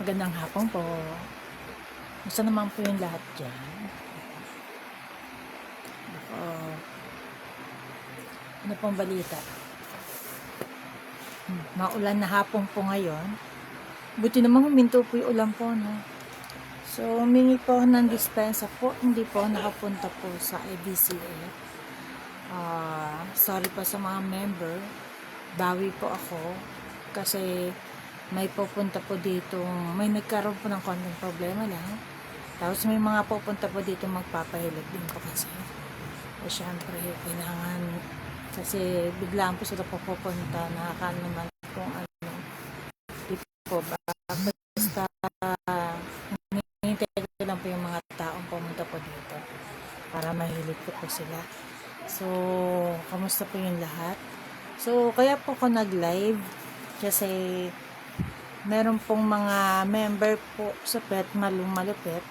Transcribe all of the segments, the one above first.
Magandang hapon po. Kumusta naman po yung lahat dyan? Ako, ano pong balita? Maulan na hapon po ngayon. Buti naman huminto po yung ulan po, no? So, humingi po ako ng dispensa po. Hindi po nakapunta po sa IBCA. Sorry po sa mga member. Bawi po ako. Kasi may pupunta po dito. May nagkaroon po ng konting problema lang. Tapos may mga pupunta po dito magpapahilig din po kasi. O syempre, kailangan kasi biglaan po sila pupunta. Nakakano naman kung ano. Di po ba? Basta hinihintay ko lang po yung mga taong pumunta po dito para mahilig po sila. So, kamusta po yung lahat? So, kaya po ako nag-live kasi meron pong mga member po sa Pet Malupit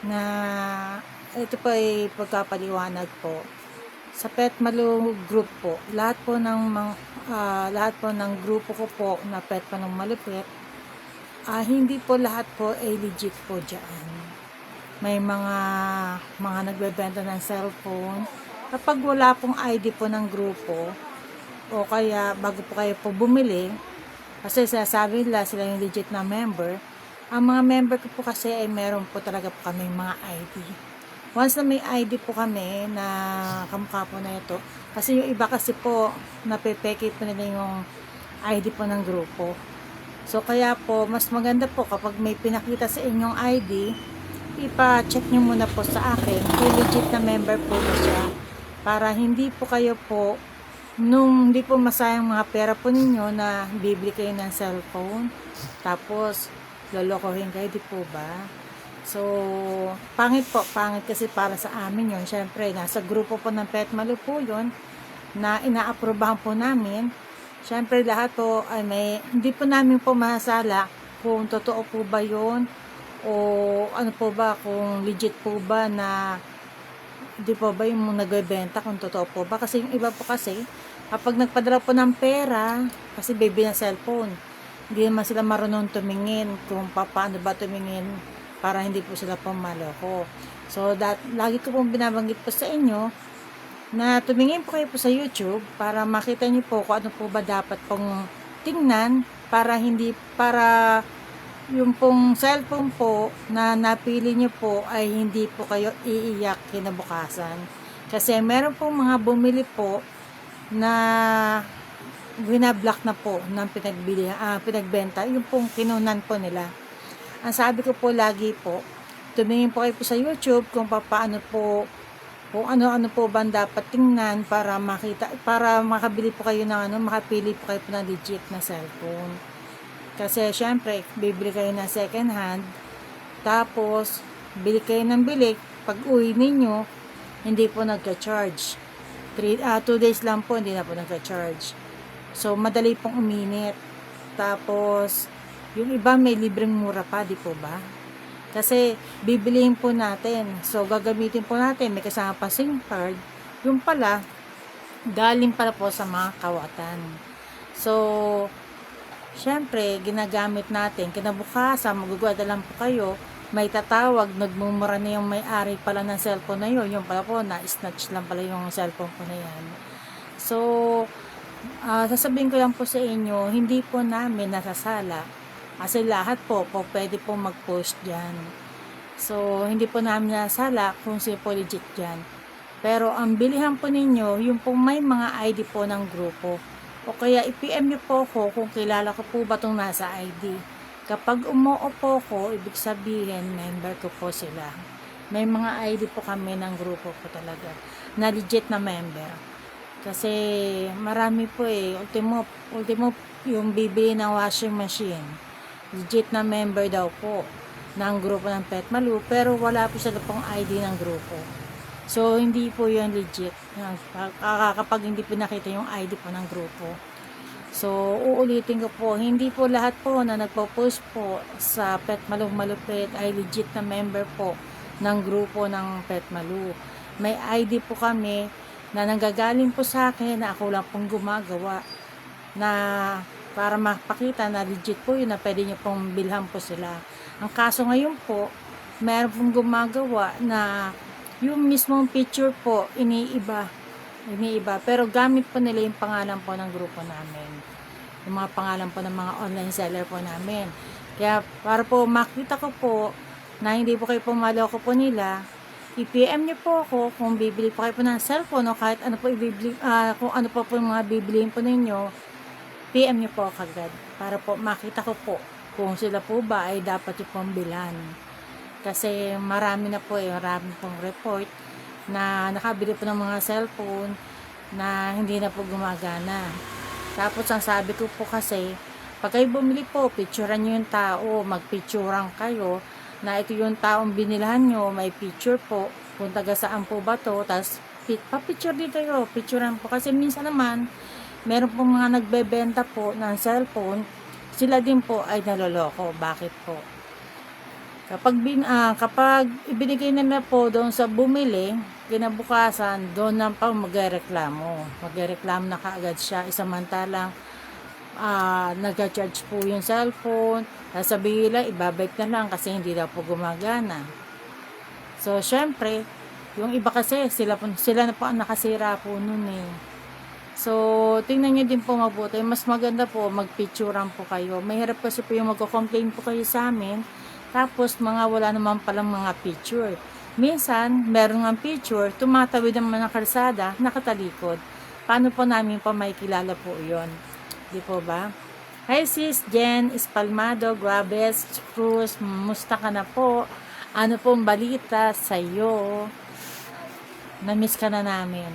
na ito po ay pagkapaliwanag po. Sa Pet Malu group po, lahat po ng grupo ko po na Pet Malupit, hindi po lahat po ay legit po diyan. May mga nagbebenta ng cellphone. Kapag wala pong ID po ng grupo, o kaya bago po kayo po bumili, kasi sasabi nila sila yung legit na member, ang mga member ko po kasi ay meron po talaga po kami mga ID. Once na may ID po kami na kamukha po na ito, kasi yung iba kasi po napepeke po nila yung ID po ng grupo. So kaya po mas maganda po kapag may pinakita sa inyong ID, ipa-check nyo muna po sa akin kung legit na member po ba siya, para hindi po kayo po hindi po masayang mga pera po ninyo na bibili kayo ng cellphone tapos lolokohin kayo, di po ba? So pangit kasi para sa amin yun. Syempre nasa grupo po ng Pet Malu po yun na inaaprobahan po namin. Syempre lahat po ay hindi po namin po masala kung totoo po ba yun o ano po ba, kung legit po ba na di po ba yung nagbebenta, kung totoo po ba. Kasi yung iba po kasi kapag nagpadala po ng pera kasi baby na cellphone, hindi naman sila marunong tumingin kung paano ba tumingin para hindi po sila pumaloko. So lagi ko pong binabanggit po sa inyo na tumingin po kayo po sa YouTube para makita niyo po kung ano po ba dapat pong tingnan para yung pong cellphone po na napili niyo po ay hindi po kayo iiyak kinabukasan. Kasi meron pong mga bumili po na binablock na po ng pinagbenta, yung pong kinunan po nila. Ang sabi ko po lagi po, tumingin po kayo po sa YouTube kung paano po, kung ano-ano po ba dapat tingnan para makabili po kayo ng makapili po kayo po ng legit na cellphone. Kasi syempre, bibili kayo ng second hand, tapos bili kayo ng bili, pag uwi ninyo, hindi po nagka-charge. 2 days lang po, hindi na po nagka-charge. So, madali pong uminit. Tapos, yung iba may libreng mura pa, di po ba? Kasi, bibiliin po natin. So, gagamitin po natin, may kasama pa SIM card. Yung pala, galing pala po sa mga kawatan. So, syempre, ginagamit natin. Kinabukasan, magugulat lang po kayo, may tatawag, nagmumura na yung may-ari pala ng cellphone na yun. Yung pala po, na-snatch lang pala yung cellphone ko na yan. So, sasabihin ko lang po sa inyo, hindi po namin nasasala. Kasi lahat po pwede po mag-post dyan. So, hindi po namin nasasala kung sino po legit dyan. Pero, ang bilihan po ninyo, yung po may mga ID po ng grupo. O kaya i-PM nyo po ako kung kilala ko po ba itong nasa ID. Kapag umuo po ko, ibig sabihin, member ko po sila. May mga ID po kami ng grupo po talaga, na legit na member. Kasi marami po ultimo yung bibili ng washing machine. Legit na member daw po ng grupo ng Pet Malu, pero wala po sila pong ID ng grupo. So, hindi po yun legit. Kapag hindi pinakita yung ID po ng grupo. So, uulitin ko po, hindi po lahat po na nagpo-post po sa Pet Malu Malupit ay legit na member po ng grupo ng Pet Malu. May ID po kami na nanggagaling po sa akin na ako lang pong gumagawa, na para mapakita na legit po yun, na pwede nyo pong bilhan po sila. Ang kaso ngayon po, meron pong gumagawa na yung mismong picture po iniiba, pero gamit po nila yung pangalan po ng grupo namin, yung mga pangalan po ng mga online seller po namin. Kaya para po makita ko po na hindi po kayo pumaloko po nila, i-PM nyo po ako kung bibili po kayo po ng cellphone o kahit ano po ibibili, kung ano po yung mga bibiliin po ninyo, PM nyo po kagad para po makita ko po kung sila po ba ay dapat yung pong bilhan. Kasi marami na po marami pong report na nakabili po ng mga cellphone na hindi na po gumagana. Tapos ang sabi ko po kasi, pag kayo bumili po, picturean nyo yung tao, magpicturean kayo na ito yung taong binilhan nyo, may picture po, kung taga saan po ba to, tapos pa-picture din kayo, picturean po. Kasi minsan naman, meron po mga nagbebenta po ng cellphone, sila din po ay naloloko. Bakit po? Kapag ibinigay nila po doon sa bumili, kinabukasan, doon na pa magreklamo. Magreklamo na kaagad siya, isamantalang nag-charge po yung cellphone, sasabihin nila, ibabalik na lang kasi hindi daw po gumagana. So, syempre, yung iba kasi, sila na po ang nakasira po nun eh. So, tingnan nyo din po mabuti. Mas maganda po, magpicturean po kayo. Mahirap kasi po yung magko-complain po kayo sa amin, tapos mga wala naman palang mga picture. Minsan, meron ng picture, tumatawid naman ng kalsada, nakatalikod. Paano po namin pa makikilala po yon? Di po ba? Hi sis Jen Espalmado, Grabes, Cruz, musta ka na po? Ano pong balita sa iyo? Na-miss ka na namin.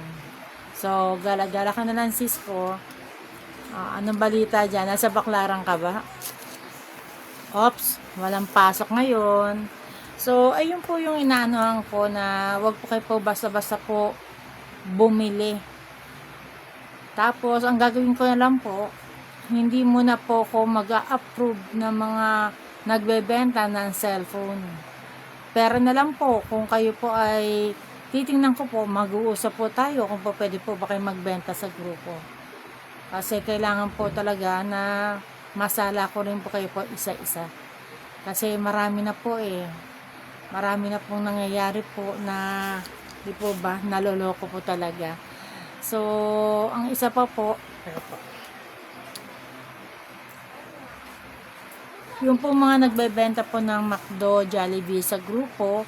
So, gala-gala ka na lang sis ko. Anong balita dyan? Nasa Baclaran ka ba? Oops, walang pasok ngayon. So, ayun po yung inaanohan ko na wag po kayo po basta-basta po bumili. Tapos, ang gagawin ko na lang po, hindi muna po ako mag-a-approve ng mga nagbebenta ng cellphone. Pero na lang po, kung kayo po ay titingnan ko po, mag-uusap po tayo kung po pwede po ba kayo magbenta sa grupo. Kasi kailangan po talaga na masala ko rin po kayo po isa-isa. Kasi marami na po marami na pong nangyayari po na, di po ba, naloloko po talaga. So, ang isa pa po, yung po mga nagbebenta po ng McDo, Jollibee sa grupo,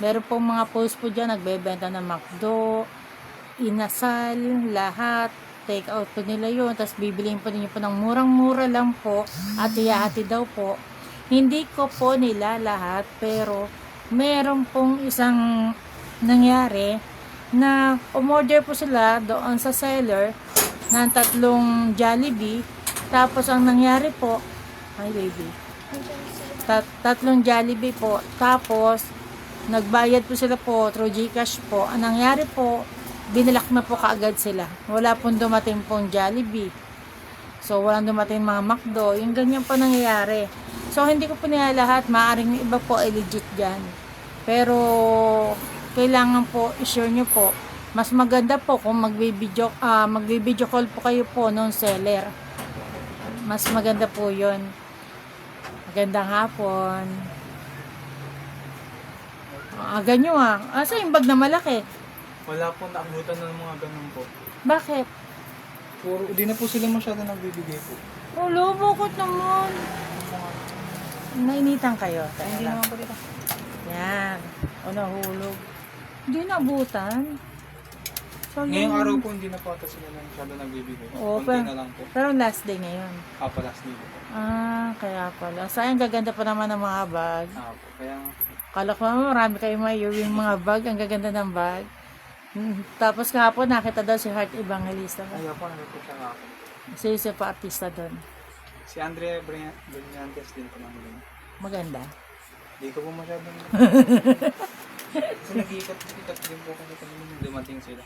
meron po mga post po dyan, nagbebenta ng McDo, inasal, lahat, take out po nila yun, tapos bibiliin po ninyo po ng murang-mura lang po, at iyahati daw po. Hindi ko po nila lahat, pero meron pong isang nangyari, na umorder po sila doon sa seller, ng 3 Jollibee, tapos ang nangyari po, ay baby, 3 Jollibee po, tapos nagbayad po sila po through GCash po. Ang nangyari po, binilak na po kaagad sila, wala pong dumating pong Jollibee, so walang dumating mga McDo, yung ganyan po nangyayari. So hindi ko po nila lahat, maaaring iba po ay legit dyan, pero kailangan po i-share nyo po. Mas maganda po kung magbi-video call po kayo po nung seller, mas maganda po yon. Magandang hapon. Ganyo asa yung bag na malaki? Wala po, naabutan ng mga ganun po. Bakit? Puro, di na po sila masyado nagbibigay po. Bukot naman. Nainitan kayo. Hindi naman po dito. Yan. O nahulog. Hindi nabutan. So, Ngayong araw po, hindi na po ata sila masyado nagbibigay. Oo, Kunti na lang po. pero last day ngayon. Last day po. Kaya pala. Sayang, gaganda pa naman ng mga bag. Po, kaya Kala ko marami kayong yung mga bag. Ang gaganda ng bag. Tapos kahapon nakita daw si Heart Evangelista. ayaw po, ano po siya nga po. Si isa pa artista doon. Si Andrea Brillantes din po namin. Maganda. Hindi ko po masyado. Kasi nag-ikat din po kasi nung dumating sila.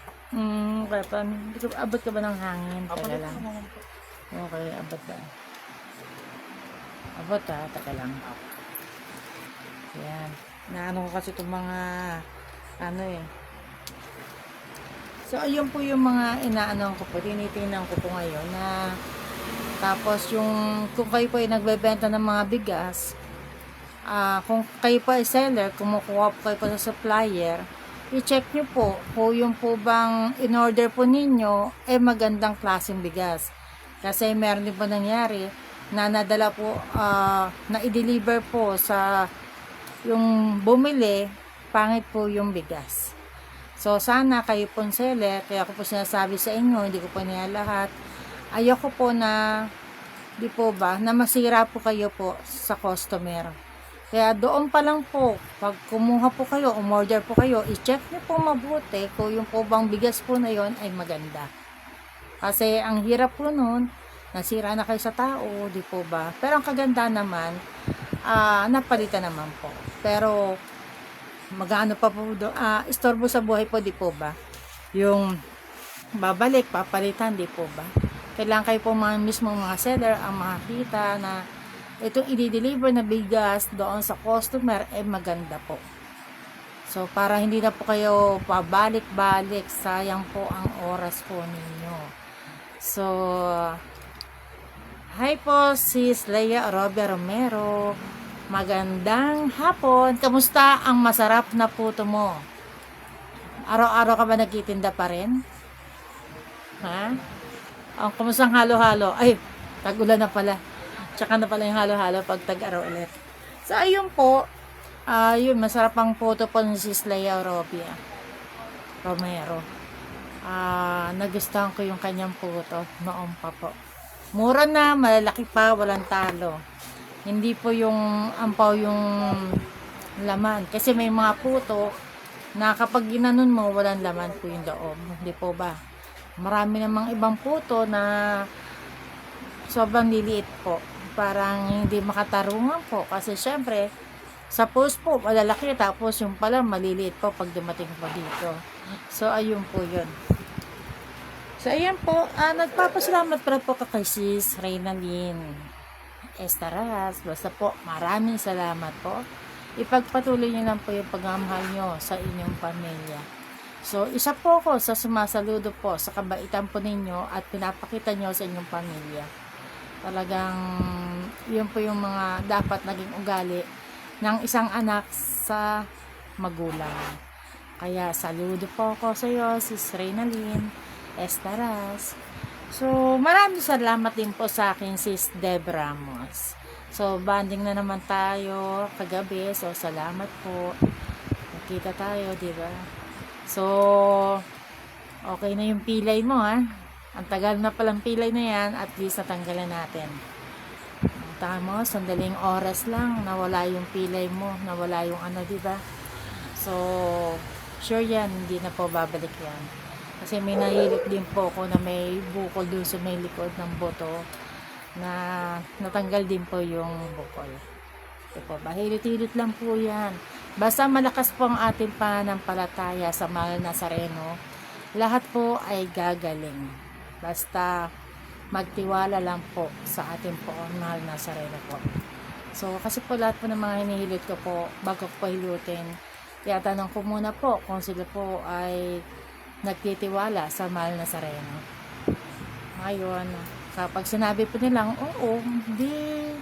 Kaya pa, abot ka ba ng hangin? Apo Teka na lang. naman po. Okay, abot ka. Abot taka lang. Yan. Naano ko kasi itong mga So, ayun po yung mga inaano ko po, tinitingnan ko po ngayon na Tapos kung kayo po ay nagbebenta ng mga bigas, kung kayo po ay seller, kumukuha po kayo po sa supplier, i-check nyo po kung yung po bang in-order po ninyo ay magandang klaseng bigas. Kasi meron din po nangyari na nadala po, na i-deliver po sa yung bumili, pangit po yung bigas. So, sana kayo pong seller, kaya ko po sinasabi sa inyo, hindi ko po niya lahat. Ayoko po na, di po ba, na masira po kayo po sa customer. Kaya doon pa lang po, pag kumuha po kayo, umorder po kayo, i-check niyo po mabuti kung yung po bang bigas po na yon ay maganda. Kasi ang hirap po nun, nasira na kayo sa tao, di po ba? Pero ang kaganda naman, napalitan naman po. Pero, magano pa po doon, istorbo sa buhay po, di po ba? Yung babalik, papalitan, di po ba? Kailangan kayo po mismo mga seller ang makakita na itong i-deliver na bigas doon sa customer ay maganda po. So, para hindi na po kayo pabalik-balik, sayang po ang oras po ninyo. So, hi po, sis Leia Robia Romero. Magandang hapon. Kamusta ang masarap na puto mo? Araw-araw ka ba nagtitinda pa rin? Ha? Kamusta ang halo-halo? Ay, tag-ulan na pala. Tsaka na pala yung halo-halo pag tag-araw ulit. So, ayun po. Yun, masarap ang puto po ni sis Leia Romero. Nagustuhan ko yung kanyang puto noon pa po. Mura na, malalaki pa, walang talo. Hindi po yung ampaw yung laman. Kasi may mga puto na kapag ginanon mo, walang laman po yung loob. Hindi po ba? Marami namang ibang puto na sobrang liliit po. Parang hindi makatarungan po. Kasi syempre, sa post po, malalaki. Tapos yung pala, maliliit po pag dumating po dito. So, ayun po yun. So, ayan po. Nagpapasalamat para po kay sis Reynalyn Estaras. Basta po, maraming salamat po. Ipagpatuloy niyo lang po yung pagmamahal nyo sa inyong pamilya. So, isa po ako sa sumasaludo po sa kabaitan po ninyo at pinapakita nyo sa inyong pamilya. Talagang, yun po yung mga dapat naging ugali ng isang anak sa magulang. Kaya, saludo po ako sa iyo, sis Reynalyn Estaras. So, maraming salamat din po sa akin, sis Deb Ramos. So, banding na naman tayo kagabi. So, salamat po. Nakita tayo, di ba? So, okay na yung pilay mo, ha? Ang tagal na palang pilay na yan, at least natanggalan natin. Tama mo, sandaling oras lang, nawala yung pilay mo, nawala yung ano, di ba? So, sure yan, hindi na po babalik yan. Kasi may nahilit din po ako na may bukol dun sa may likod ng boto na natanggal din po yung bukol. Ito po, hilit-hilit lang po yan. Basta malakas po ang ating pananampalataya sa Mahal Nazareno, lahat po ay gagaling. Basta magtiwala lang po sa ating po Mahal Nazareno po. So, kasi po lahat po ng mga hinihilit ko po, bago ko po hilutin, kaya tanong ko muna po kung sila po ay nagtitiwala sa Mahal Nazareno. Ngayon, kapag sinabi po nilang, oo,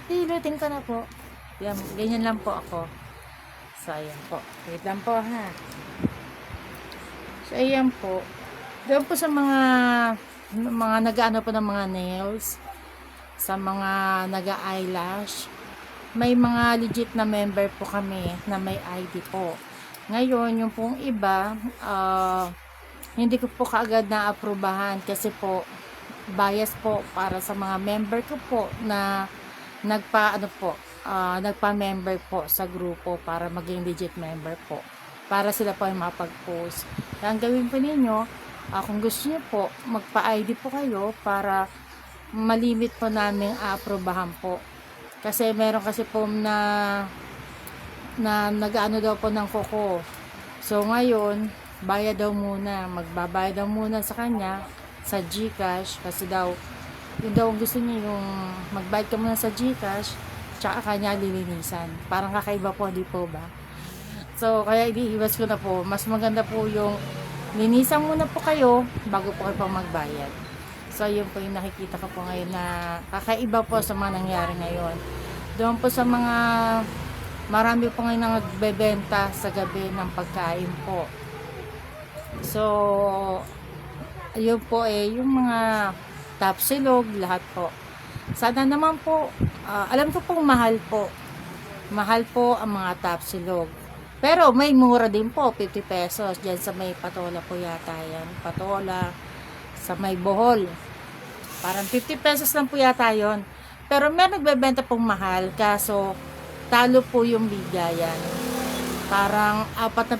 hilutin ka na po. Yan, ganyan lang po ako. So, ayan po. Wait lang po, ha. So, ayan po. Doon po sa mga nag-ano po ng mga nails, sa mga nag-eyelash, may mga legit na member po kami na may ID po. Ngayon, yung pong iba, hindi ko po kaagad na-aprobahan kasi po bias po para sa mga member ko po na nagpa-member po sa grupo para maging legit member po. Para sila po ay mapag-post. Kaya ang gawin po ninyo, kung gusto niyo po, magpa-ID po kayo para malimit po namin a-aprobahan po. Kasi meron kasi po na nag-ano daw po ng kuko. So ngayon, bayad daw muna, magbabayad daw muna sa kanya sa GCash kasi daw yun daw gusto niya, yung magbayad ka muna sa GCash tsaka kanya lilinisan. Parang kakaiba po, di po ba? So kaya iniiwas ko na po, mas maganda po yung linisan muna po kayo bago po kayo pang magbayad. So, yun po yung nakikita ko po ngayon na kakaiba po sa mga nangyari ngayon. Doon po sa mga marami po ngayon nagbebenta sa gabi ng pagkain po. So, ayun po yung mga tapsilog, lahat po. Sana naman po, alam ko pong mahal po. Mahal po ang mga tapsilog. Pero may mura din po, 50 pesos. Diyan sa may Patola po yata yan. Patola, sa may Bohol. Parang 50 pesos lang po yata yon. Pero may nagbebenta pong mahal, kaso talo po yung bigayan. Parang 4 na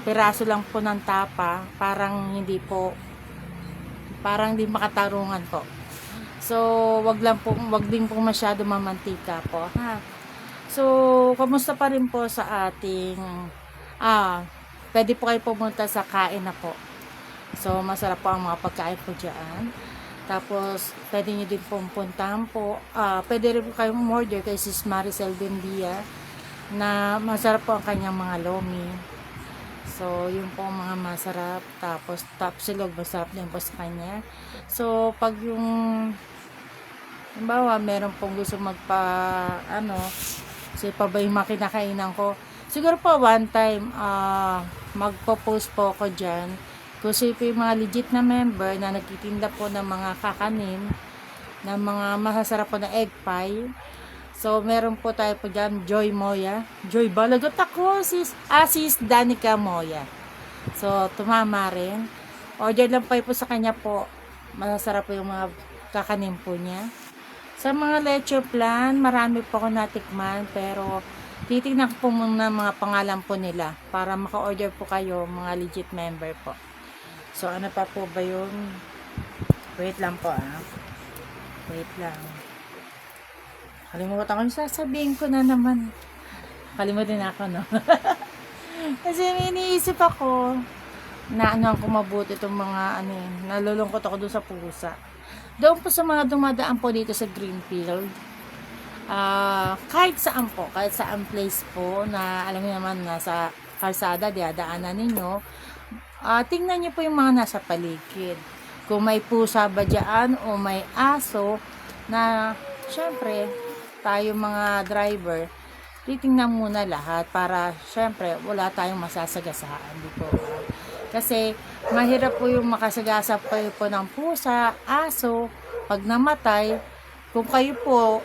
piraso lang po ng tapa. Parang hindi makatarungan po. So, wag din po masyado mamantika po, ha. So, kamusta pa rin po sa ating pwede po kayo pumunta sa kain na po. So, masarap po ang mga pagkain po dyan. Tapos, pwede nyo din pong puntahan po. Pwede rin po kayong order kay Sis Maricel Bendia na masarap po ang kanyang mga lomi. So, yun po ang mga masarap. Tapos, tapsilog, masarap din po sa kanya. So, pag yung halimbawa, meron pong gusto kasi pa ba yung makinakainan ko. Siguro po one time, magpo-post po ako dyan. Kasi po yung mga legit na member na nagtitinda po ng mga kakanin, ng mga masasarap po na egg pie. So, meron po tayo po dyan, Joy Moya. Joy ba? Lagot ako, sis Danica Moya. So, tumama rin. Order lang po sa kanya po. Masasarap po yung mga kakanin po niya. Sa mga lecture plan, marami po ako natikman, pero titignan ko po muna mga pangalan po nila para maka-order po kayo, mga legit member po. So, ano pa po ba yun? Wait lang po, Wait lang. Kalimutan ko yung sasabihin ko na naman. Kalimutan ako, no? Kasi may iniisip ako na ko mabuti itong mga nalulungkot ako doon sa pusa. Doon po sa mga dumadaan po dito sa Greenfield, kahit saan place po na alam niyo naman nasa kalsada, diadaanan ninyo, tingnan niyo po yung mga nasa paligid. Kung may pusa ba dyan o may aso na syempre tayo mga driver, titingnan muna lahat para syempre wala tayong masasagasaan dito. Kasi mahirap po yung makasagasa po ng pusa, aso, pag namatay, kung kayo po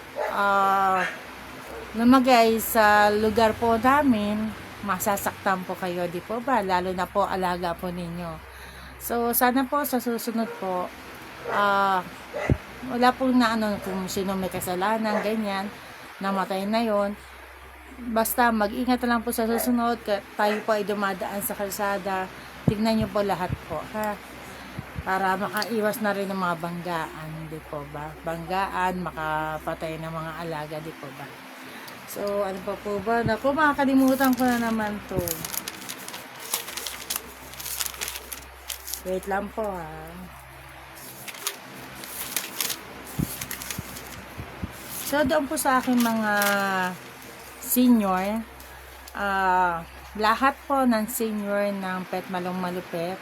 lumagay sa lugar po namin, masasaktan po kayo, di po ba? Lalo na po alaga po ninyo. So, sana po sa susunod po, wala pong kung sino may kasalanan, ganyan, namatay na yon. Basta mag-ingat lang po sa susunod, tayo po ay dumadaan sa kalsada, tignan nyo po lahat po, ha? Para makaiwas na rin ng mga banggaan, di po ba? Banggaan, makapatay ng mga alaga, di po ba? So, ano pa po ba? Naku, makakalimutan ko na naman to. Wait lang po, ha? So, doon po sa aking mga senior, lahat po ng senior ng Pet Malong Malupet,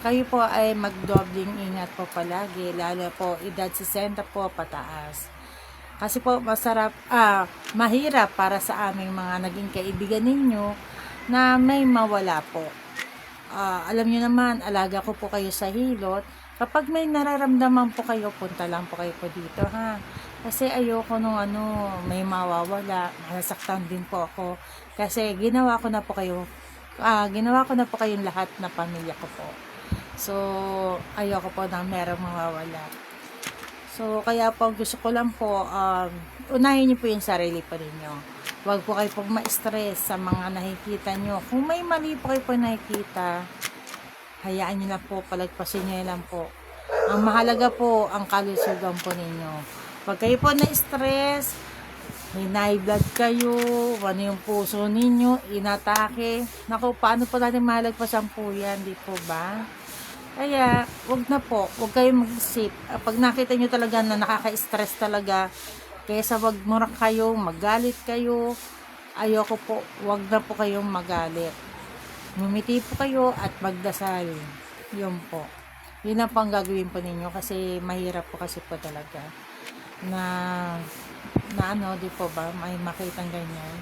kayo po ay magdobling ingat po palagi, lalo po edad 60 po pataas. Kasi po mahirap para sa aming mga naging kaibigan ninyo na may mawala po. Alam nyo naman, alaga ko po kayo sa hilot. Kapag may nararamdaman po kayo, punta lang po kayo po dito, ha? Kasi ayoko may mawawala, masasaktan din po ako. Kasi ginawa ko na po kayong lahat na pamilya ko po. So, ayoko po na merong mawawala. So, kaya po gusto ko lang po, unahin niyo po yung sarili po ninyo. Huwag po kayo pong ma-stress sa mga nakikita nyo. Kung may mali po kayo po nakikita, hayaan nyo lang po, palagpasin nyo lang po. Ang mahalaga po, ang kalusugan po ninyo. Pag kayo po na-stress, may high blood kayo, yung puso ninyo, inatake. Naku, paano po natin malagpasan po yan, di po ba? Kaya, wag kayong mag-isip. Pag nakita nyo talaga na nakaka-stress talaga, kaysa wag mura kayo, magalit kayo, ayoko po, wag na po kayong magalit. Ngumiti po kayo at magdasal. Yun po. Yun lang po ang gagawin po ninyo kasi mahirap po kasi po talaga na ano, di po ba, may makitang ganyan.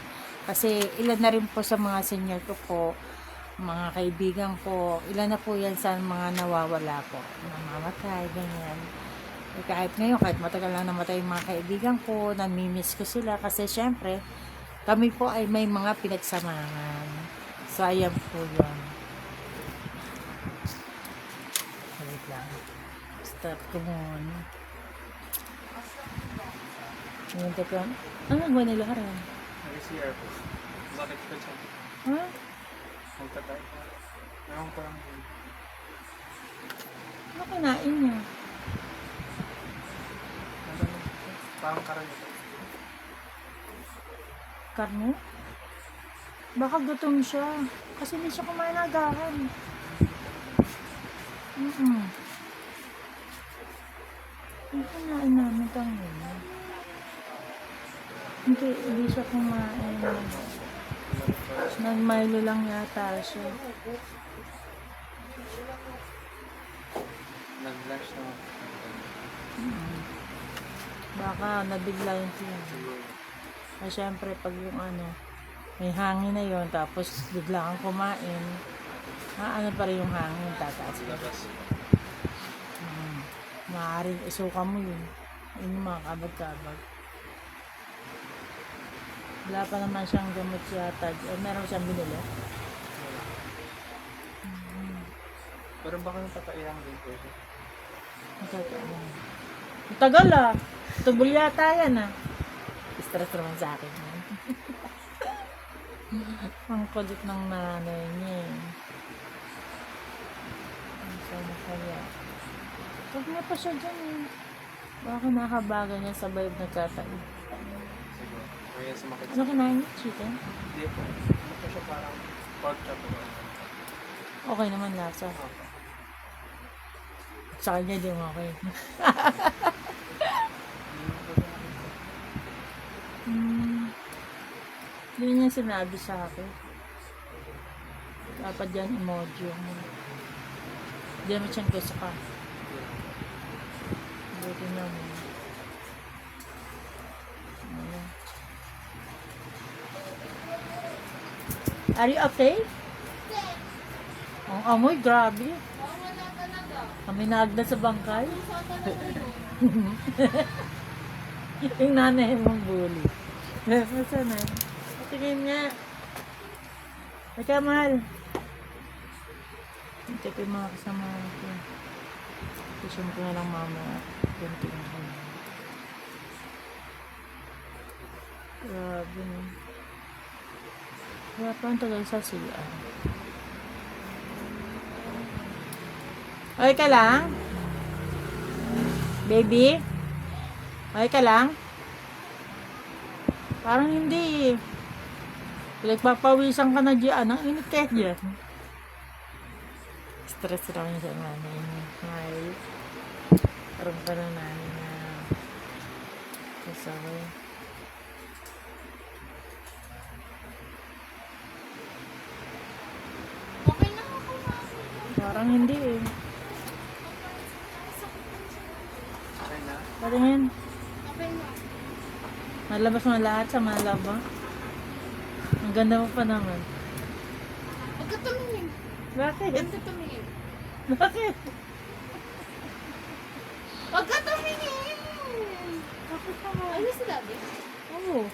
Kasi ilan na rin po sa mga senior ko po, mga kaibigan ko, ilan na po yan sa mga nawawala po, namamatay, ganyan. Eh, kahit ngayon, kahit matagal lang namatay yung mga kaibigan ko, namimiss ko sila kasi syempre, kami po ay may mga pinagsamahan. So, ayan po yun. Wait lang. Stop ko muna. Ngayon ko, ano nagawa nila ka rin? Nag-CR po. Bakit ko siya? Ha? Magtatay. Ewan ko lang yun. Ano kinain niya? Ano, parang karaniwan. Karne? Baka gutom siya. Kasi hindi siya kumain ng agahan. Ang kinain namin kanina. Hindi siya kumain. Nag-Milo lang yata siya. Nag-lunch naman. Baka nabigla yun siya. Ay, syempre, pag yung ano, may hangin na yon tapos bigla kang kumain, ano pa rin yung hangin, tataas ka. Labas. Maaaring isuka mo yun. Yun yung mga kabag-kabag. Wala pa naman siyang gamot yata. Meron siyang binili. Pero baka napapailang din po siya. Ang tagal ah. Tubol yata yan ah. Stress naman sa akin yan. Ang kulit ng nanay niya eh. Ang sana kaya. Huwag na pa siya dyan eh. Baka nakabaga niya sa vibe nagkataid. Siguro. Kaya sumakit Ano kinain niya? Chicken? Hindi po. Ano po siya parang pork chop po. Okay naman lasa. Sa kanya di mo okay. Hindi niya sinabi sa akin. Dapat dyan emoji mo. Hindi naman siyang gusto ka. Buti naman. Ayan. Are you okay? Ang amoy, grabe. Kami naagda sa bangkay. Yung nanay mong bully. Masa na? Tingin nga. Ika, mahal. Ito pa yung mga kasama ko. Kusyon ko na lang mamaya. Kunting ko. Grabe na. Kaya pa ang tagal sa CR. Okay ka lang? Baby? Okay ka lang? Parang hindi eh. Pinagpapawisan ka na dyan. Ang init kaya dyan. Stress raw niya sa nanay niya. Hi. Parang pa na nanay niya. Kasaway. Okay na ako na. Parang hindi eh. Okay na? Patingin. Okay na. Malabas mo lahat sa malaba. Ang ganda mo pa naman. Huwag ka tumingin. Bakit? Huwag ka tumingin. Bakit? Huwag ka tumingin. Bakit naman? Ano si Daddy? Oo.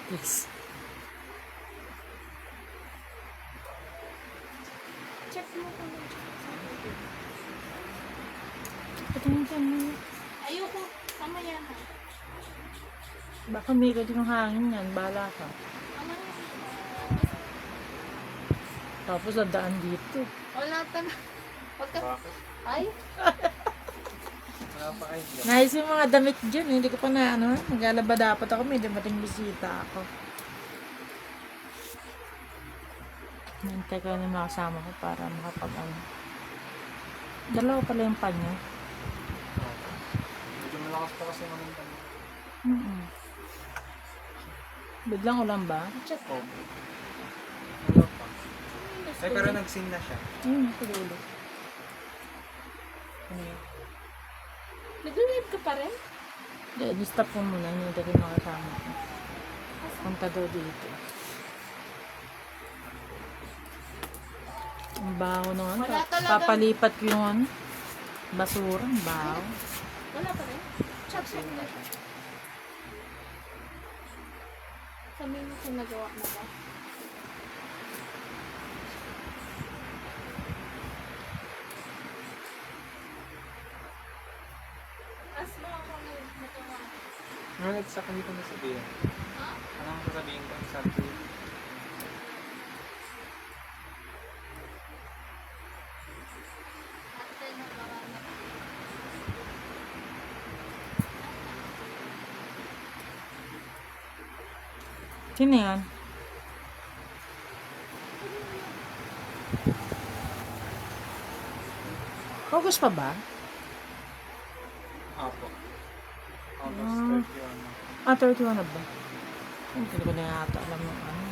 Please. Check mo ko na. Patingin ka mo. Ayoko. Mamaya na. Baka may yung hangin yan. Bahala ka. Mamaya na. Tapos nadaan dito. Wala ka na. Huwag ka. Bakit? Ay? Wala pa kayo dyan. Nais yung mga damit dyan. Hindi ko pa na ano. Maglalaba dapat ako. May dumating bisita ako. Nantay ko na yung mga kasama ko para makapag-ano. Dalawa pala yung panyo. Medyo malakas pa kasi naman kami. Biglang ulan ba? Check Oh. mo. Wala pa. Ay, pero nag-sing na siya. Tulog. Ano yun? Nag-live ka pa rin? Di-stop ko muna. Hindi rin makasama ko. Punta daw dito. Ang baho naman. Wala talaga. Papalipat ko yung ano, basura. Ang baho. Wala pa rin? Check mo na. Sabihin mo kung nagawa mo ba? As mo ako nagawa. Ano sa hindi ko nasabihin? Ha? Anong sasabihin ko sa akin? Ate, nagawa na. Sino yan? August pa ba? Apo. August Ah. 31. Ah, 31 na ba? Hindi ko na yata alam yung ano.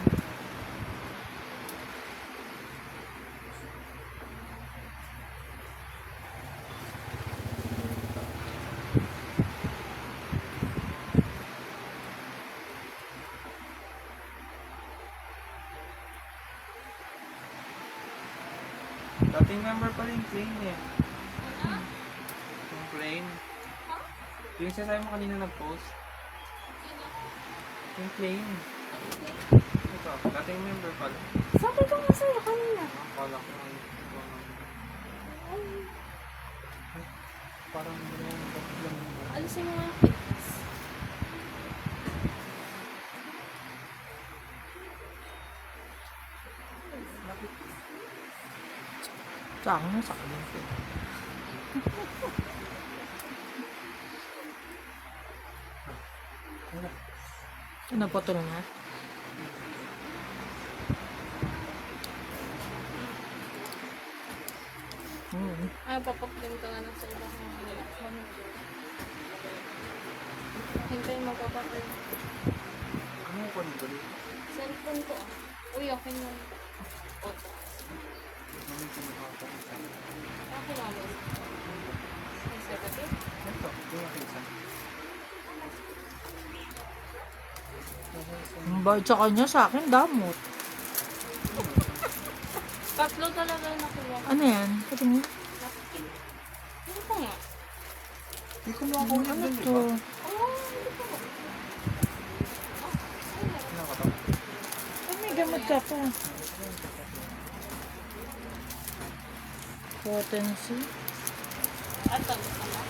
Dating member pa rin plane eh. Ano? Yung plane. Ha? Yung sinasabi mo kanina nag-post. Sino? Yung plane. Ito, dating member pa rin. Sabi ko nga sa'yo kanina. Akala ko ano. Parang lang. Alisin mo nga yung fitness. Sa akin na, sa akin ko. Ano po ito na? Ay, papaklim ka nga na sa ibang mga hintay mo papaklim. Ano ko nito? Cellphone ko. Uy, okay na. Oto. Ano yung pinakakita? Okay na mo. Conservative? Ito, yung nakita. Ang bayad sa kanya, sa akin, damot. Tatlo talaga yung nakuha. Ano yan? Pati mo? Ano pa nga? Hindi ko mga kulit Ano dun, di to? ba? Oh, hindi pa nga. Ano ka to? Ay, may gamot ka pa. Potency. At ano pa nga?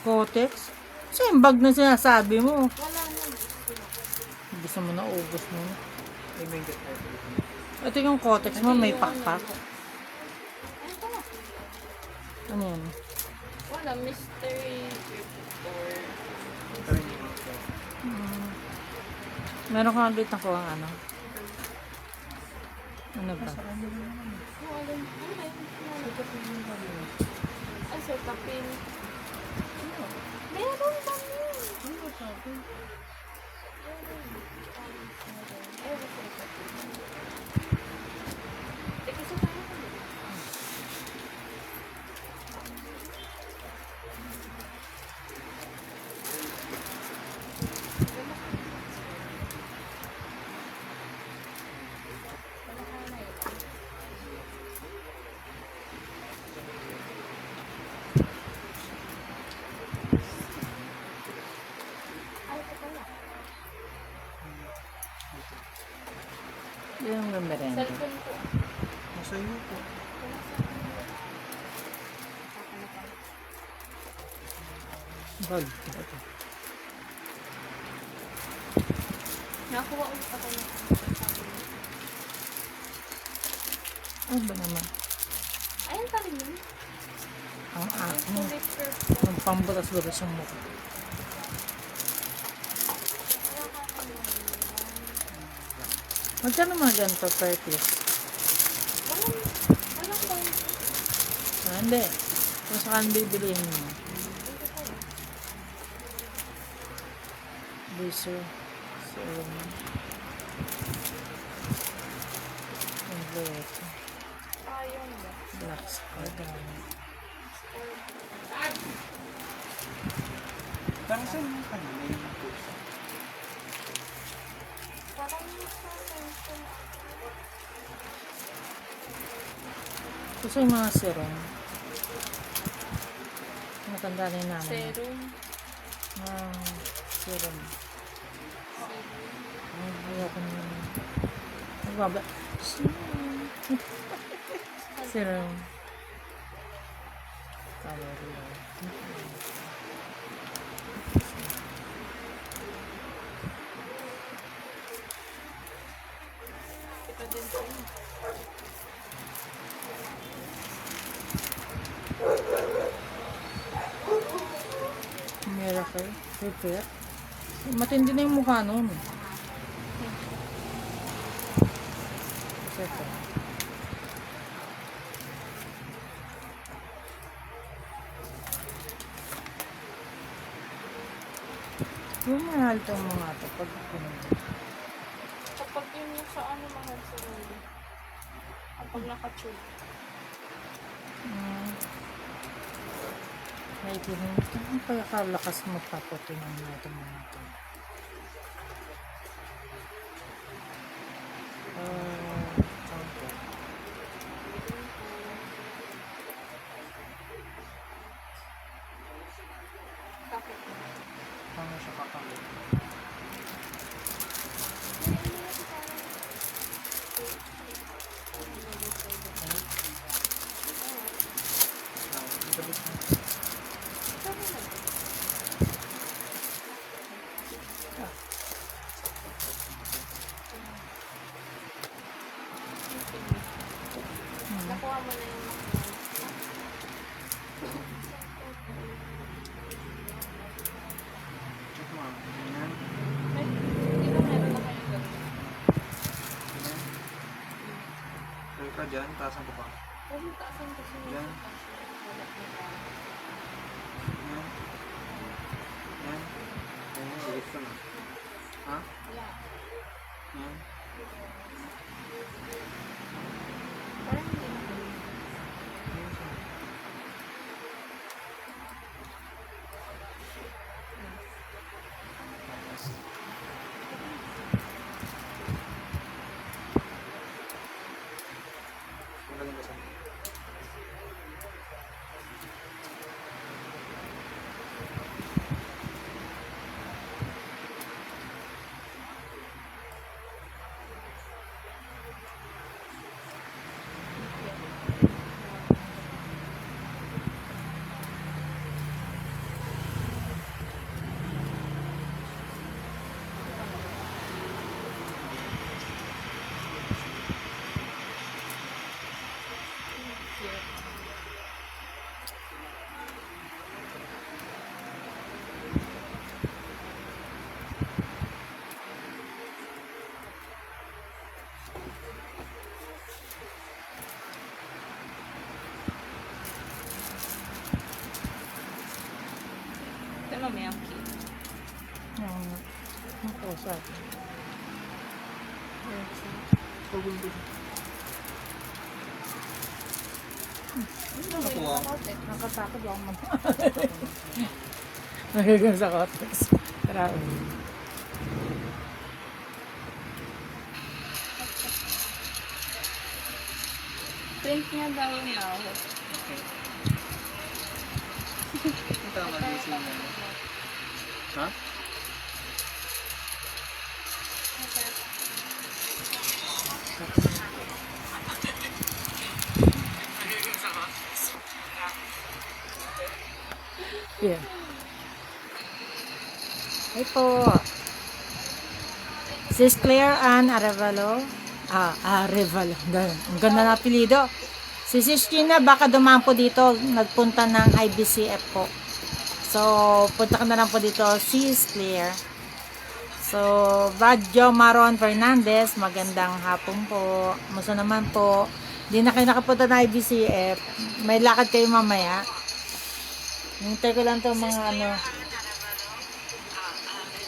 Kotex. Kasi yung bag na sinasabi mo. Wala na. Gusto mo na, ubos mo na. Ay, may get out. Ito yung Kotex mo, may pakpak. Ano pa nga? Ano yan? Wala, mystery or Ito rin yung mga Meron ka ulit ako ang ano? Ano ba? ano alam. Ay, sir, tapin. Meron ba yun? Teka, sa tayo ka ba? Ay, ito pala. Yan yung merenda. Cellphone ko. Nasa iyo po. Bag. Ito. Nakuha ulit ako ng Ano ba naman? ayun pa rin yun. Ang akin. Connector. Ang pambutas-butas yung mukha. Magkano mga ganito per piece? Walang point. Ah, hindi. Kung saan bibilihin mo. Laser. Serum. Invert. Ayun ba? Black Squadron. Parang saan yung kanina yung pusa? Parang yung sa cellphone. Gusto yung mga serum. Matanda rin namin. Serum. Serum. Ay, ayoko na. Nagbaba. Serum. Calorie. Ito din po. Miracle. Prepare. Matindi na yung mukha nun. Ito. Yung mahal itong mga ito pag pinunod. Kapag yun yung sa ano mahal sa ulo. Kapag naka-tube. May pinunod. Ang pagkakalakas mo paputi ng mga itong mga ito. Okay. Bakit? Paano siya kakamit? Ibalik mo. Nakuha mo na yung Check mo. Ganyan. Di ba meron na kayo ganun? Ganyan. Tuloy ka dyan. Taasan ko pa. Huwag mo taasan kasi yung Yan. wala na tayo. Yan. Yan. Ganyan. Bilis ko na. Ha? Yeah. Yan. Parang hindi na kayo. Yan siya. Tapos. Magaling ba siya? Ito mamaya ang cake. Ang pusa. Pagod ko. Nakuha. Nakatakot ako man. Nagagawin sa kotes. Tara. Print niya daw yung mouth. Okay. Ang tama DC na. Ha? Yeah. Ay po. Sis Claire Ann Arevalo. Arevalo. Ang ganda na apelido. Si Sis Gina baka dumaan po dito. Nagpunta ng IBCF po. So, punta ka na lang po dito. Sis Claire. So, Badjo Maron Fernandez. Magandang hapon po. Musta naman po. Hindi na kayo nakapunta ng IBCF. May lakad kayo mamaya. Hintay ko lang to mga ano.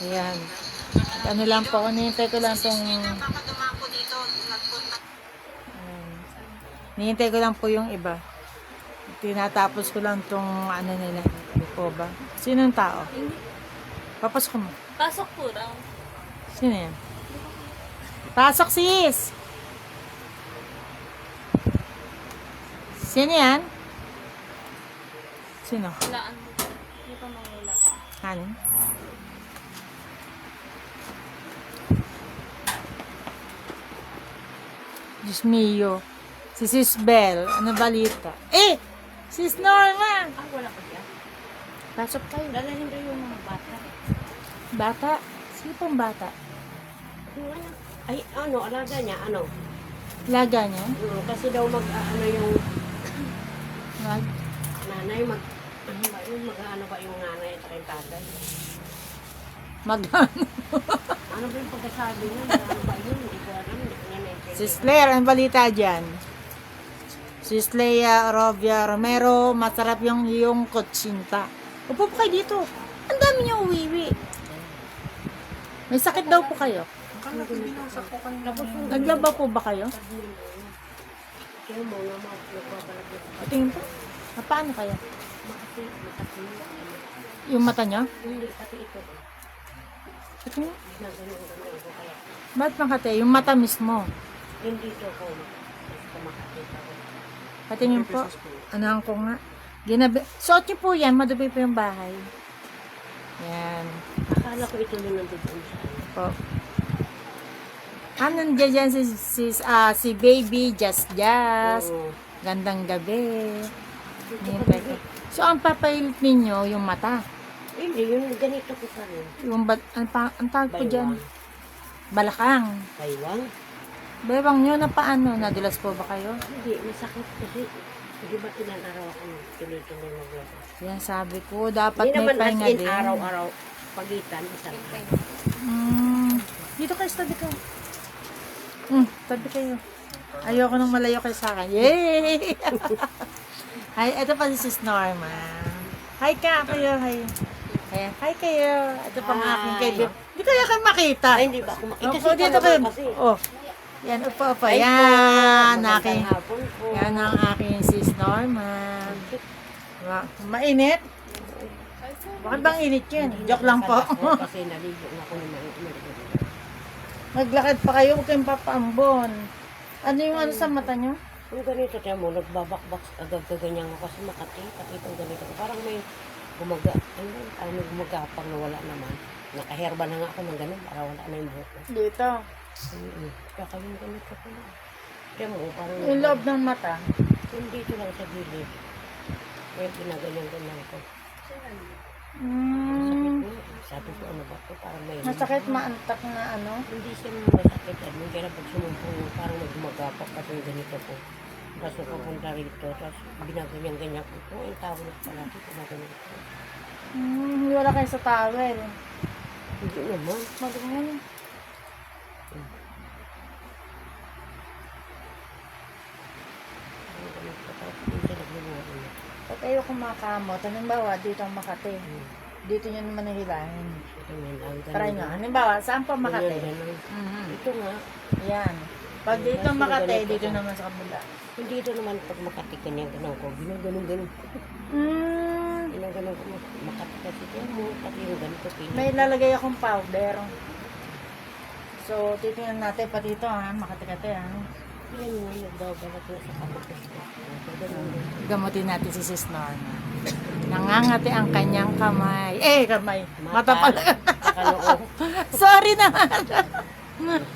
Ayan. Ano lang po, hinihintay ko lang tong... Hinihintay ko lang po yung iba. Tinatapos ko lang tong ano nila. Ano po ba? Sinong tao? Papasok mo. Pasok po raw. Sino yan? Pasok sis! Sino yan? Sino? Walaan mo. Hindi pa mawala. Ano? Diyos mio. Si Sis Bell. Ano balita? Eh! Sis Norma! Ah, wala pa siya. Pasok tayo. Dalahin daw yung mga bata. Bata? Sino pong bata? Yung ano, ay, ano, alaga niya, ano? Laga niya? Kasi daw ano yung Mag... nanay, ano ba yun, ano ba yung nanay at yung tatay? Magano? Ano ba yung pagkasabi niya? Ano ba yun? Hindi ko alam, hindi ko niya naintindihan. Sis Claire, ang balita dyan? Sis Leia Rovia Romero, masarap yung kutsinta. Upo po kayo dito. Ang dami niyo uwiwi. May sakit daw po kayo. Akala ko binasa ko kanina. Naglaba po ba kayo? Kaya mo nga mga nagbabalag yung Tingin po. Paano kayo? makati, makati, Yung mata niya? hindi, pati ito. Tingin. Ginaganon ko kaya. Ba't makate? Yung mata mismo. Hindi ito ko, makati pa ko. Patingin po. Ano ko nga. Ginabi. Suot niyo po yan. Madubi po yung bahay. Yan. Akala ko ito yung nandun sa Po. Nandiyan dyan si Baby Just. Oo. Gandang gabi. Hinihintay ko. So, ang papailit ninyo, yung mata. Hindi, yung ganito ko pa rin. Yung ang tawag ko dyan? Balakang. Baywang? Bewang nyo na paano? Nadulas po ba kayo? Hindi, masakit kasi. Hindi ba tinanaraw ako ng tuloy-tuloy maglaba? Yan sabi ko, dapat Hindi may naman as pahinga in din. araw-araw pagitan. Isang Dito kayo, tabi kayo. Tabi kayo. Ayoko nang malayo kayo sa akin. Yay! Hi, ito pa si Sis Norma. Hi ka, kayo. Hi. Ayan, hi kayo. Ito pang Hi. aking kaibigan. Hindi kaya kayo makita. Ay, hindi ba ako makita? Opo, dito kayo. Oh. Yan, upo. Yan, aking. hapon po. Yan ang aking Sis Norma. Mainit? Bakit bang init yun? Joke lang po. Kasi naligo na ako naman. Maglakad pa kayo, huwag kayong papaambon. Ano yung ano sa mata nyo? Kung ganito, tiyan mo, nagbabakbak agad ganyan ako kasi makati. Pakitang ganito. Parang may ano, gumagapang na wala naman. Nakaherba na nga ako ng ganun para wala na yung buhok ko. Dito. Kaya yung ganito ko na. Tiyan mo, parang Yung loob ng mata. hindi ito lang sa gilid. Kaya ginaganyan-ganyan ko. Sabi ko, ano ba ito? Parang may... Masakit maantak na ano. Hindi siya masakit. Ano, kaya pag sumumpong, parang nagmagapak kasi yung ganito ko. Tapos pupunta rito, tapos binaganyan-ganyan ko. Ito, yung tawag pala ito, binaganyan ko. Wala kayo sa towel. Hindi naman. Madungan. Tapos hindi siya nagluluwa. Pag kayo kumakamot, halimbawa dito ang Makati. Dito nyo naman nahilahin. Try nyo. Halimbawa, saan pa Makati? Ito nga, Yan. Pag dito ang Makati, dito naman sa kabila. hindi ito naman pag Makati ganyan-ganon ko. Ginaganon-ganon. Ginaganon ko Makati kasi ito mo. Pati yung ganito. May lalagay akong powder. So, titingnan natin pa dito ha. Makati-kati ha. Yan mo, nagbabalat na sa kamutos ko. Gamutin natin si Sis Norma. Nangangati ang kanyang kamay. Kamay. Mata pala. Saka noo. Sorry naman.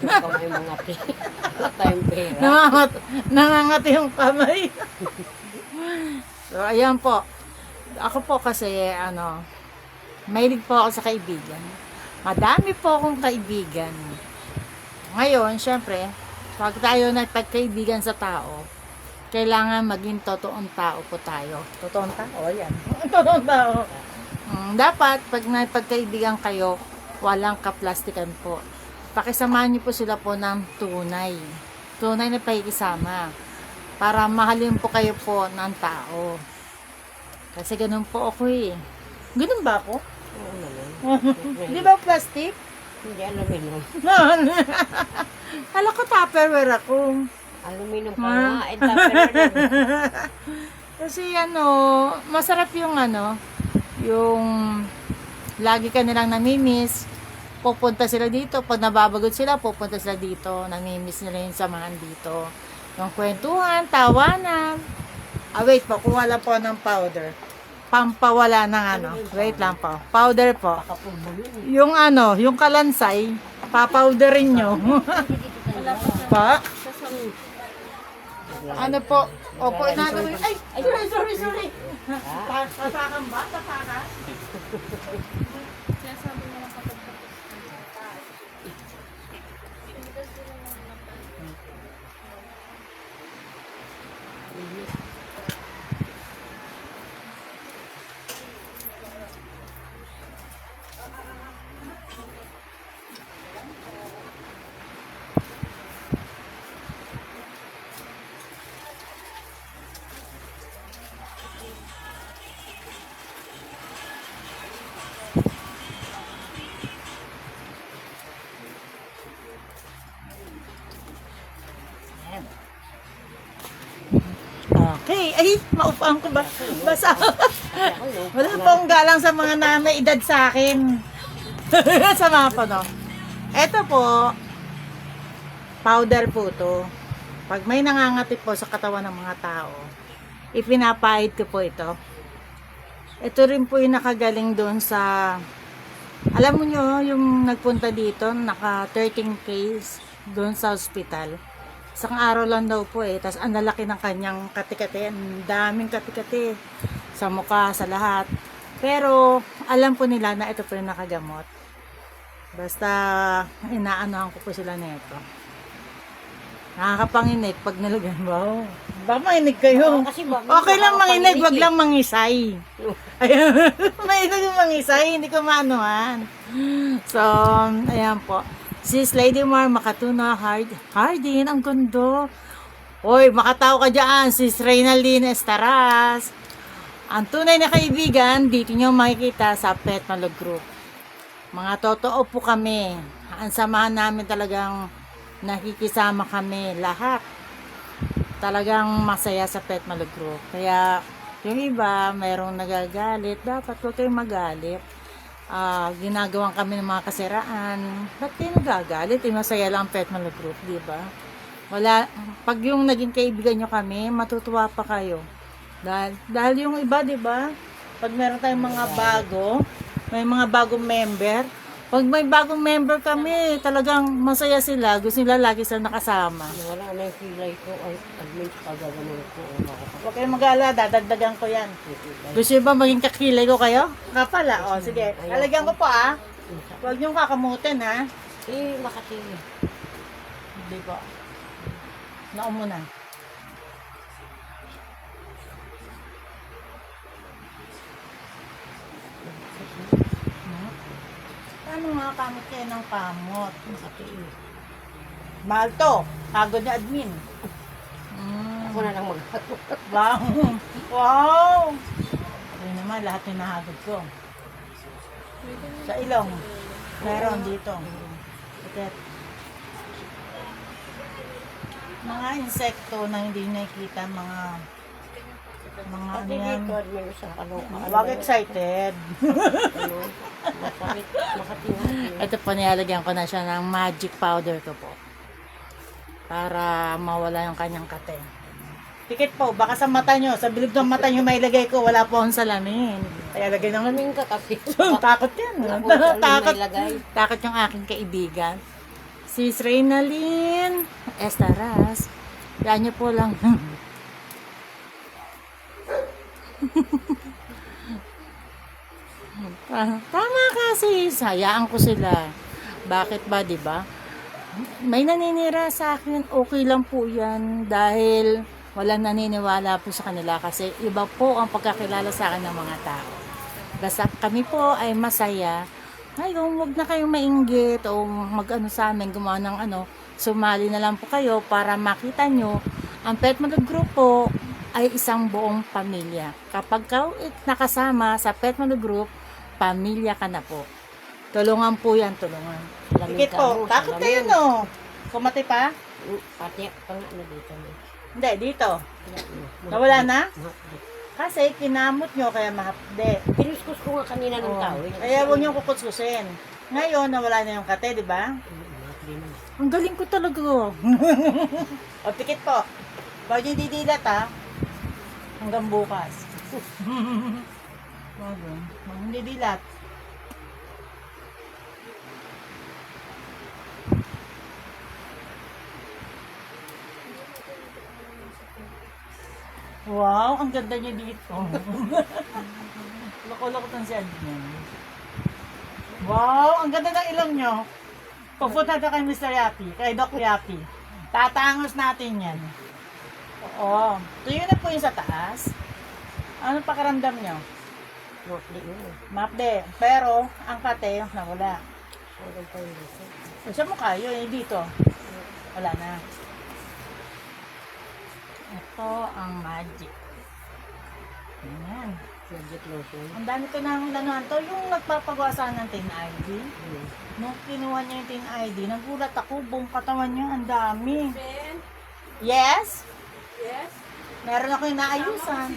Kamay mga pi. Wala tayong pera. Nangangati yung kamay. So, ayan po. Ako po kasi, mahilig po ako sa kaibigan. Madami po akong kaibigan. Ngayon, syempre, pag tayo nagpagkaibigan sa tao, kailangan maging totoong tao po tayo. Totoong tao? Yan. Totoong tao. Dapat, pag nagpagkaibigan kayo, walang kaplastikan po. Pakisamahan niyo po sila po ng tunay. Tunay na pakikisama. Para mahalin po kayo po ng tao. Kasi ganun po ako eh. Ganun ba ako? Oo naman. Di ba plastic? Hindi, aluminum. Kala ko Tupperware ako. Aluminum pa nga. Eh, tupperware din. Kasi masarap yung yung lagi ka nilang namimiss. Pupunta sila dito. Pag nababagod sila, pupunta sila dito. Namimiss nila yung samahan dito. Yung kwentuhan, tawanan. Wait po, kuha lang po ng powder. Pampawala ng Wait lang po. Powder po. Pakapulbo yun. Yung yung kalansay, papowderin nyo. Pa? Ano po? Opo, inagawin. Ay, sorry. Tapakan ba? Tapakan? Kaya sabi niya lang kapag tapos. Okay. Ay, maupaan ko ba? Basa. Wala pong galang sa mga na may edad sa akin. Sama po, no? Ito po, powder po to. Pag may nangangati po sa katawan ng mga tao, ipinapahid ko po ito. Ito rin po yung nakagaling doon sa, alam mo nyo, yung nagpunta dito, naka 13 case doon sa ospital. Isang araw lang daw po tas ang lalaki ng kanyang katikati, ang daming katikati sa mukha, sa lahat. Pero alam po nila na ito po yung nakagamot. Basta inaanohan ko po sila nito. Nakakapanginig pag nalagyan. Wow. Baka manginig kayo. Kasi ba, Okay lang manginig, wag eh. lang mangisay. Ayun. Mainig yung mangisay, hindi ko maanuhan. So, ayan po. Sis Lady Mar Makatuna Hardin, ang gundo. Hoy, makatao ka dyan. Sis Reynaldine Estaras. Ang tunay na kaibigan, dito nyo makikita sa Pet Malog Group. Mga totoo po kami. Ang samahan namin talagang nakikisama kami lahat. Talagang masaya sa Pet Malog Group. Kaya yung iba, mayroong nagagalit. Dapat huwag kayong magalit. Ginagawan kami ng mga kasiraan. Ba't kayo nagagalit? Masaya lang ang Pet Malog Group, di ba? Wala, pag yung naging kaibigan nyo kami, matutuwa pa kayo. Dahil yung iba, di ba? Pag meron tayong mga bago, may mga bagong member. Pag may bagong member kami, talagang masaya sila. Gusto nila lagi sila nakasama. Wala na yung kilay ko. Ay, admin pa gagawin ko. Huwag kayong mag-alala, dadagdagan ko yan. Gusto nyo ba maging kakilay ko kayo? Kapala, o sige. Lalagyan ko po Huwag nyo kakamutin Eh, Makati. Hindi po. Naon mo na. Paano mga kamot kayo ng kamot? Makati. Mahal to. Pagod na admin. Ako na lang mag Wow! Wow! Ayun naman, lahat yung nahagod ko. Sa ilong. Meron dito. Ito. Mga insekto na hindi nakikita, mga ano Pati yan. dito, admin sa kaloka. Huwag excited. Makati. Ito po, nilalagyan ko na siya ng magic powder ko po. Para mawala yung kanyang kate. Tikit po, baka sa mata nyo, sa bilog ng mata nyo may lagay ko, wala po akong salamin. Kaya lagay naman. Kaming ka kasi. Takot yan. Wala po sa Takot. may lagay. Takot yung aking kaibigan. Sis Reynaldine Estaras. Yan nyo po lang. Tama kasi. Hayaan ko sila. Bakit ba, di ba? May naninira sa akin. Okay lang po yan. Dahil walang naniniwala po sa kanila kasi iba po ang pagkakilala sa akin ng mga tao. Basta kami po ay masaya. Ay, huwag na kayong mainggit o mag-ano sa amin, gumawa ng sumali na lang po kayo para makita nyo. Ang Pet Malog Group po ay isang buong pamilya. Kapag ka nakasama sa Pet Malog Group, pamilya ka na po. Tulungan po yan, tulungan. Lamig Tikit ka po. mo, Takot sa kayo, lamig. no? Kumati pa? Pati pang ano dito. Hindi, dito. Mahapdi. Nawala na? Mahapdi. Kasi kinamot nyo, kaya mahapde. Pinuskus ko nga kanina ng Oh. tao. Kaya huwag nyo kukuskusin. Ngayon, nawala na yung kate, di ba? Mahapdi na. Ang galing ko talaga. O, pikit po. Huwag nyo didilat, ha? Hanggang bukas. Huwag nyo didilat. Wow, ang ganda niya dito. Lako-lakotan si Admin. Wow, ang ganda ng ilong nyo. Pupunta na kay Mr. Yapi, kay Doc Yapi. Tatangos natin yan. Oo. Tuyo na po yung sa taas. Ano pakaramdam nyo? Mahapdi na. Mapde. Pero, ang kate, nawala. Hanggang pa yung dito. Sa mukha yun, eh, dito. Wala na. Ito ang magic. Ayan. Magic lotion. Ang dami ko nang lanuhan to. Yung nagpapagawa sa ng Tin ID. Hmm. Nung kinuha niya yung Tin ID, nagulat ako, buong katawan niya, ang dami. Ben, Yes? yes? Meron ako yung naayusan.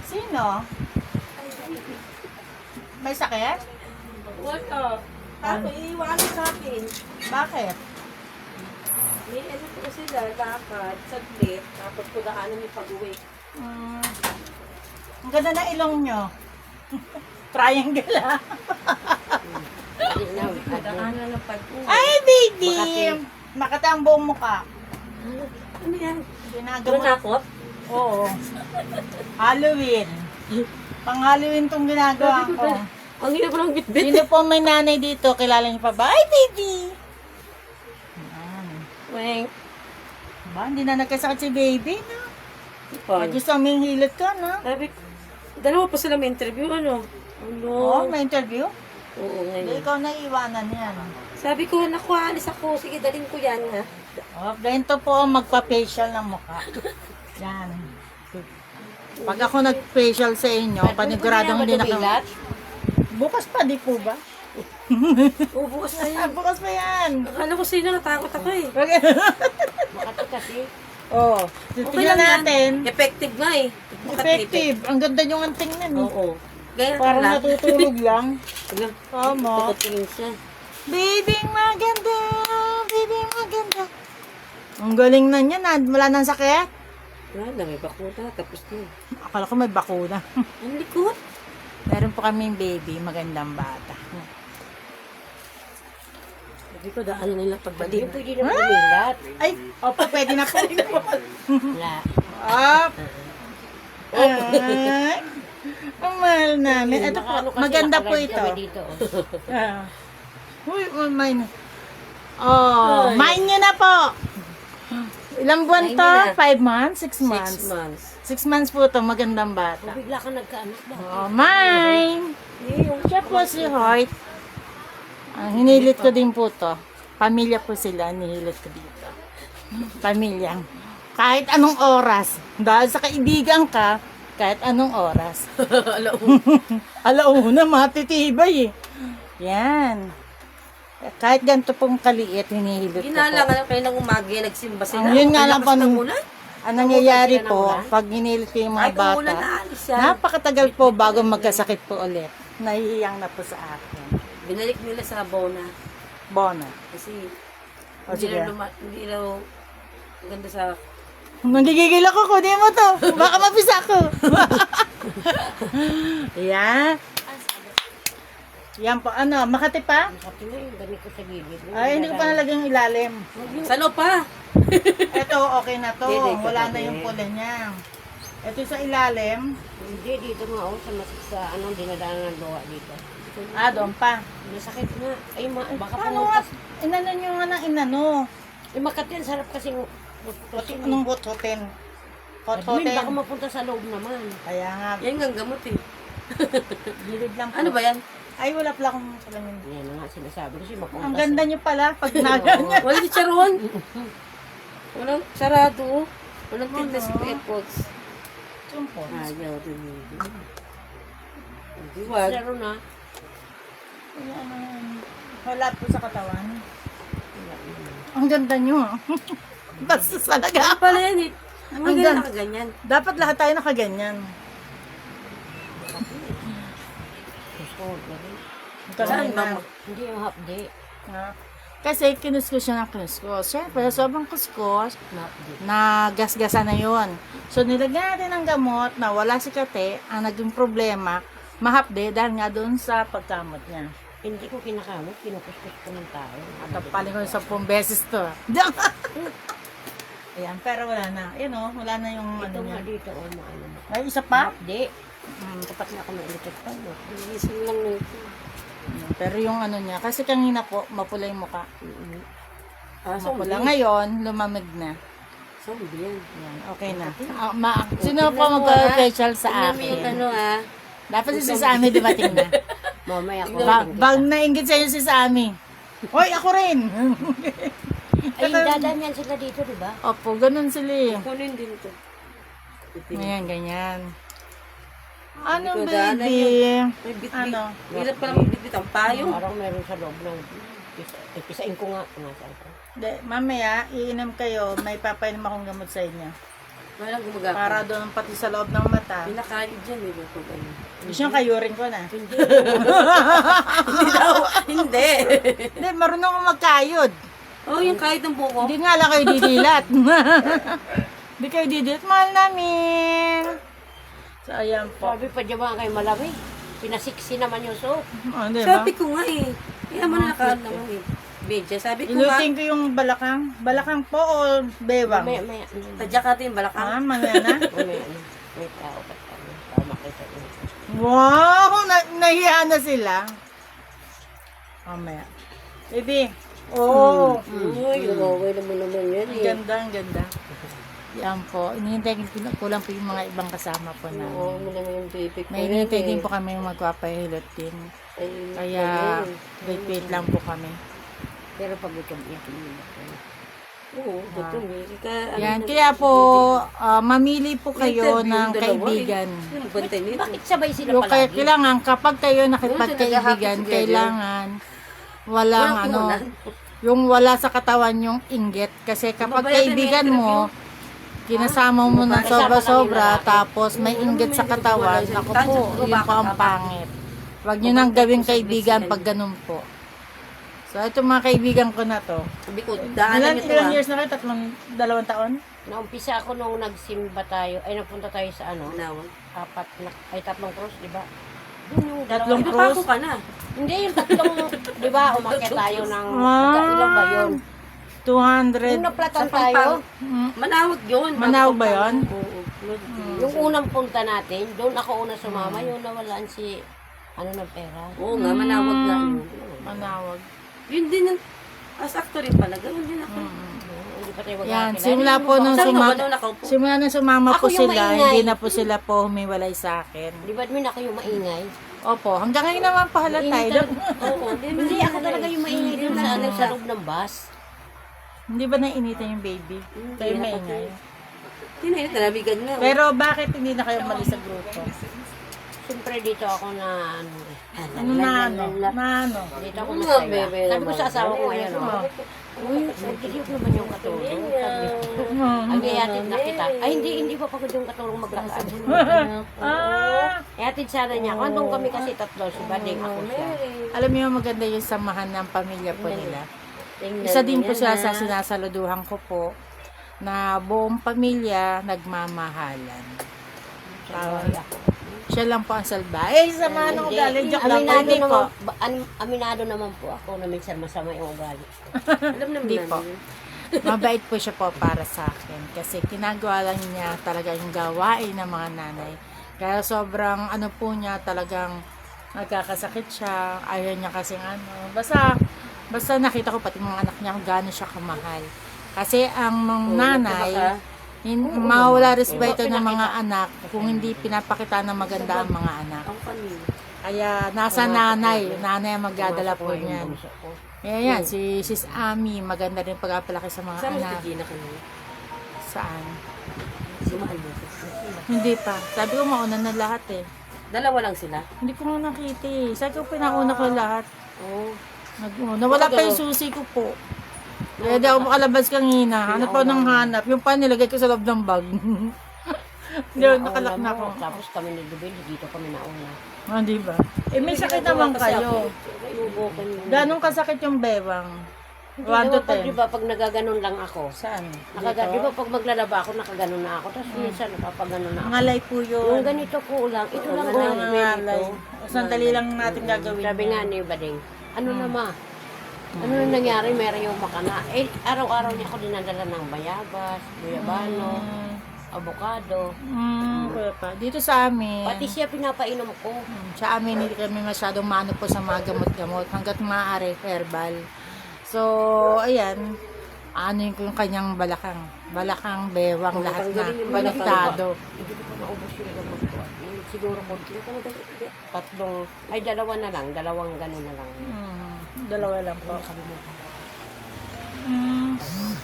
Sino? May sakit? What up? Ako, iiwanan sa akin. Bakit? May ano po sila, lakad, saglit, tapos pagdaanan yung pag-uwi. Mm, ang ganda na ilong nyo. Triangle ah. Malinaw. Pagdaanan ng pag-uwi. Ay, baby! Makati. Makati ang buong mukha. Ano yan? Ginagawa. Nakot? Oo. Halloween. Pang Halloween tong ginagawa ko. Ang hirap lang bitbit. Sino po may nanay dito? Kilala niyo pa ba? Ay, baby! Ayan. Weng. Ba, hindi na nagkasakit si baby, no? Paano? Pag gusto aming hilot ka, no? Sabi, dalawa pa sila may interview, ano? Ano? Oo, may interview? Oo, Hindi, ngayon. ikaw na iwanan yan. Sabi ko, naku, alis ako. Sige, dalhin ko yan, ha? Oh, ganito po ang magpa-facial ng mukha. Yan. Pag ako nag-facial sa inyo, paniguradong hindi na Bilat? Bukas pa, di po ba? Oo, bukas na yan. Ah, bukas pa yan. Akala ko sino, natakot ako eh. Makati kasi. Oh, tingnan natin. Effective nga eh. Effective. Ang ganda yung ang tingnan. Eh. Oo. Gaya Parang lang. natutulog lang. Tingnan. Tama. Tukutingin siya. Baby, maganda. Baby, maganda. Ang galing na niya. Wala nang sakit. Wala na, may bakuna. Tapos na. Akala ko may bakuna. Ang likod. Meron po kaming baby. Magandang bata. Sabi ko, daanan nila Hindi pagbalik. pwede naman umilat. Ay, opo, pwede na po. Wala. Up. Ay, ang mahal namin. Ito po, Nakaano kasi, maganda po nakalagay ito. kami dito. Oh. Ah. Uy, mine. Oh, mine nyo na po. Ilang buwan Mine to? nyo na. 5 months? 6 months? 6 months. 6 months po to, magandang bata. Bigla ka nagkaanak ba? Oh, mine. Siya po si Hoyt. Hinilit ko din po to. Pamilya po sila, hinilit ko dito. Pamilya. Kahit anong oras. Dahil sa kaibigan ka, kahit anong oras. Alauna, matitibay eh. Yan. Kahit ganito pong kaliit, hinihilot ko Ginala po. nga kayo ng umaga, nagsimba sila. Ang yun nga lang Lakas ng po, ulan. ang nangyayari Sila ng po, ulan? pag hinilit ko yung mga Ay, kung bata, ulan na alis yan. napakatagal po bago magkasakit po ulit. Nahihiyang na po sa akin. Binalik nila sa Bona. Bona. Kasi O, sige. hindi raw ganda sa... Nanggigigil ako, kunin mo to. Baka mapisa ako. Yan. Yan po, ano, Makati pa? Makati na yung dami ko sa gilid. Ay, hindi ko pa nalagyan yung ilalim. Sano pa? Ito, okay na to. Hindi, Wala na hindi. yung pula niya. Ito sa ilalim. Hindi, dito nga ako sa anong dinadaanan ng luha dito. Ah, doon pa. Masakit nga. Ay, baka Paano nga? pumunta. Inano nyo nga ng inano. Eh, Makati, ang sarap kasi Anong hot-hotin? Admin, Hot-hotin. baka mapunta sa loob naman. Kaya nga, Yan nga gamot eh. gilid lang po. Ano ba yan? Ay, wala pala akong salamin. Yan na nga sinasabi ko siya mapunta Ang ganda nyo pala pag naganyan. Wala si Charon. Walang sarado. Walang tinda sa airports. Sumpon. Ayaw din. Hindi sa... wag. Laro na. Ano, Wala po sa katawan. Wala naman. Ang ganda nyo. Basta talaga. Pala yan eh. Ang Ang ganda gan- nakaganyan. Dapat lahat tayo nakaganyan. Gusto ko na rin. Ito Saan na. ba? Hindi yung hapdi. Ha? Kasi kinuskus siya ng kinuskus. Siyempre, sobrang kuskus, Hapdi. na gasgasa na yon. So, nilagyan natin ng gamot na wala si Kate. Ang naging problema, mahapde dahil nga doon sa pagkamot niya. Hindi ko kinakamot, kinukuskus ko ng tao. At paling ko 10 beses to. Ayan, pero wala na. Ayan o, wala na yung Ito ano nga niya. dito, maano mo. Ay, isa pa? Hapdi. Tapat na ako ng electric fan. Gising lang nito. Pero yung ano niya, kasi kanina po, mapula yung mukha. Ah, zombie. Mapula ngayon, lumamig na. Zombie yan. Ayan, okay na. Sino po magpa-facial sa Tingnan mo yung akin? ano ah. Dapat si Sami dumating na. Mamaya ko. Bag nainggit sa inyo si Sami. Hoy, ako rin! Ay, dadaan yan sila dito, di ba? Opo, ganun sila eh. Kunin din to. Ayan, ganyan. Ano, Hindi ko daanan baby? May bit-bit. Ano? Hirap pa lang bit-bit ang payong. Parang meron sa loob ng pisain ko nga. Nasaan ko? De, mamaya, iinom kayo, may papainom akong gamot sa inyo. Walang gumagapang. Para doon pati sa loob ng mata. Pinakain dyan eh. Pag ano. Gusto nyo kayurin ko na. Hindi daw. Hindi. Hindi, marunong akong magkayod. Oh, yung kahit ng buko. Hindi nga lang kayo didilat. Hindi kayo didilat. Mahal namin. So, ayan po. Sabi pa dyan kayo malami. Pinasiksi naman yung soap. Oh, di ba? Sabi ko nga eh. Kaya manakaon naman eh. Bedya, sabi ko nga. Ilutin ko yung balakang. Balakang po o bewang? Maya. Tadya ka din balakang. Ah, mamaya na. Maya. May tao pa tayo. Para makita nyo. Wow! Nahiya na sila. Mamaya. Baby. Oh. Uy, okay naman naman yan Ang eh. ganda, ang ganda. Yan po. Inihintay ko lang po yung mga ibang kasama po Oo, namin. mo naman yung baby ko. May inihintay din po kami yung magpapahilot din. Kaya, wait lang po kami. Pero pag gutom, iyakin mo na. Oo, gutom eh. Yan, kaya po, mamili po kayo ng kaibigan. Yung bantay nito. Bakit sabay sila Yung kaya palagi? kailangan, kapag kayo Yung nakipagkaibigan, together. kailangan walang Walang ano, kinunan. yung wala sa katawan yung inggit. Kasi kapag Mabayaran kaibigan na yung mo, kinasama mo ng Mabayaran sobra-sobra, lang yung lalaki. tapos may inggit sa katawan, ako po, yun po ang pangit. Huwag nyo nang gawing kaibigan pag ganun po. So, ito mga kaibigan ko na to. Sabi ko, daanan nyo to Ilan ah. years na kayo? 2 taon? Naumpisa ako nung nagsimba tayo, ay nagpunta tayo sa ano, Nawag. 3 cross, di ba? Doon yung Tatlong Ito cross? pa ako ka na. Hindi, yung 3, di ba, umakyat tayo ng, Ah. ilan ba yun? 200. Yung naplatan Sa tayo, Mm. Manawag yun. Manawag ba yun? Oo. yung unang punta natin, doon ako una sumama, yung nawalaan si, ano ng pera. Oo nga, manawag nga yun. Manawag. Yun din, as actor rin pala, gano'n din ako. Hindi pa tayo Yan, magkakilala. simula po nung Saan ka ba sumama, doon nakaupo? simula nung sumama Ako po yung sila, maingay. hindi na po sila po humiwalay sa akin. Di ba din ako yung maingay? Opo, hanggang ngayon naman pa halata Maingay tayo. talaga. Oo, Hindi, ako talaga yung maingay doon sa, ano, sa loob ng bus. Hindi ba nainitan yung baby? Kayo maingay. Tinahit na nabigan nga. Pero bakit hindi na kayo umalis sa grupo? Siyempre dito ako na, ano, Ano na ano? Na ano? dito ako Ano, masaya. bebe Sabi ko naman. sa asawa ko ngayon, Oh. oh, uy, nagkikip naman yung katulong. Sabi ko, Hmm. ang iatid na kita. Ay, hindi pa pagod yung katulong maglakad. Ah! Iatid sana niya. Kung andun kami kasi tatlo, si Bading, ako siya. Alam niyo maganda yung samahan ng pamilya po nila. Tingnan Isa din mo po yan, siya ha? sa sinasaluduhan ko po na buong pamilya nagmamahalan. Siya lang po ang salba. Eh, sama ng ugali. Joke lang po. Aminado Hindi po. naman, aminado naman po ako na minsan masama yung ugali. Alam naman Hindi namin. po. Mabait po siya po para sa akin. Kasi ginagawa lang niya talaga yung gawain ng mga nanay. Kaya sobrang ano po niya talagang nagkakasakit siya. Ayaw niya kasing ano. Basta nakita ko pati mga anak niya kung gaano siya kamahal. Kasi ang mga nanay, mawala respeto ng mga anak kung hindi pinapakita na maganda ang mga anak. Ang kanina. Kaya nasa nanay ang magdadala po niyan. Kaya yan, si Sis Ami, maganda rin pagpapalaki sa mga Saan mo si anak. Gina kanina? Saan? Si Mahal mo. Hindi pa. Sabi ko mauna na lahat eh. Dalawa lang sila. Hindi ko nga nakita eh. Sabi ko pinauna ko lahat. Oo. Nawala pa yung susi ko po. Kaya di ako makalabas kanina. Hanap ako ng hanap. Yung pa nilagay ko sa loob ng bag. Hindi, nakalak na ako. Tapos kami ni Dubel, dito kami nauna. Ah, di ba? Eh, may sakit naman kayo. Iubo ko niyo. Ganong kasakit yung bewang? 1 to Pag, 10. diba, pag nagaganon lang ako, Saan? di ba pag maglalaba ako, nakaganon na ako. Tapos minsan napapaganon na ako. Ngalay po yun. Yung ganito ko lang, ito lang Oo, ang ngalay. Sandali lang natin gagawin. Sabi nga ni Bading, ano na ma? Ano na nangyari? Meron yung makana. Eh, araw-araw niya ako dinadala ng bayabas, guyabano, avocado. Kaya pa. Dito sa amin, Pati siya pinapainom ko. sa amin hindi kami masyadong mano po sa mga gamot-gamot hanggat maaari herbal. So, ayan, ano yung kanyang balakang, bewang, lahat na, baliktado. Hindi ko pa naubos yung gamot ko. Siguro konti ko na tatlong, ay dalawa na lang, dalawang gano'n na lang. Dalawa lang po. Nakalimutan.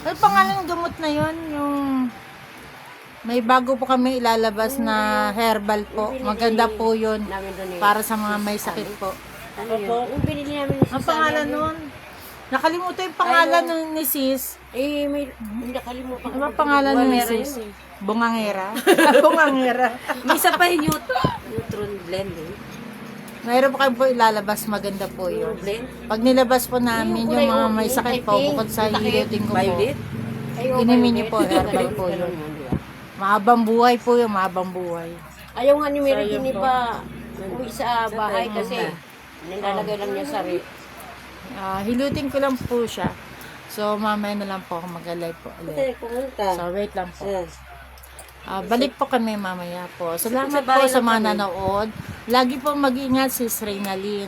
Ano pangalan ng gamot na yon? Yung may bago po kami ilalabas na herbal po. Maganda po yun Namin doon eh. para sa mga may sakit po. Ano yun? Yung binili namin ni Ang Sis pangalan Alia, nun? Nakalimutan yung pangalan nun ni sis. eh, may, hindi nakalimutan. Ano ba pangalan nun ni sis? Bungangera? Bungangera. May isa pa yung neutron blend eh. Mayroon po kayo po ilalabas, maganda po yun. Blend? Pag nilabas po namin yung mga may sakit po, bukod sa hilutin ko po, inumin niyo po, herbal po yun. Mahabang buhay po yun, mahabang buhay. Ayaw nga ni Mary Jean pa uwi sa bahay kasi nilalagay lang niya sa Hilutin ko lang po siya. So, mamaya na lang po ako mag-alive po ulit. So, wait lang po. Balik po kami mamaya po. Salamat po sa mga nanood. Lagi po mag-ingat sis Reynalyn.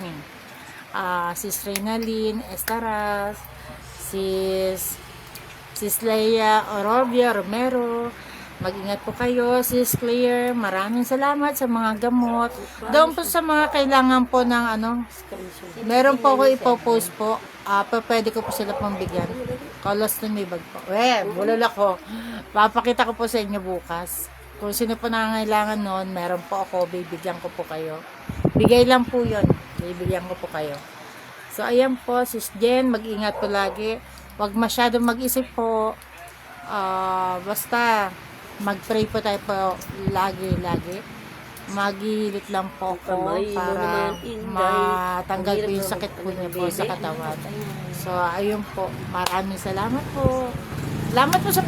Sis Reynalyn Estaras, sis Leia Orobia Romero. Mag-ingat po kayo, sis Claire. Maraming salamat sa mga gamot. Doon po sa mga kailangan po ng meron po ako ipopost po. Pwede ko po sila pong bigyan. Kalos na may bag po. Bulol ako. Papakita ko po sa inyo bukas. Kung sino po nangangailangan noon, meron po ako, bibigyan ko po kayo. Bigay lang po yun. Bibigyan ko po kayo. So, ayan po, sis Jen, mag-ingat po lagi. Huwag masyadong mag-isip po. Basta, mag-pray po tayo po lagi. Magilit lang po ako para matanggal po yung sakit po niya po sa katawan. So, ayun po. Maraming salamat po. Salamat po sa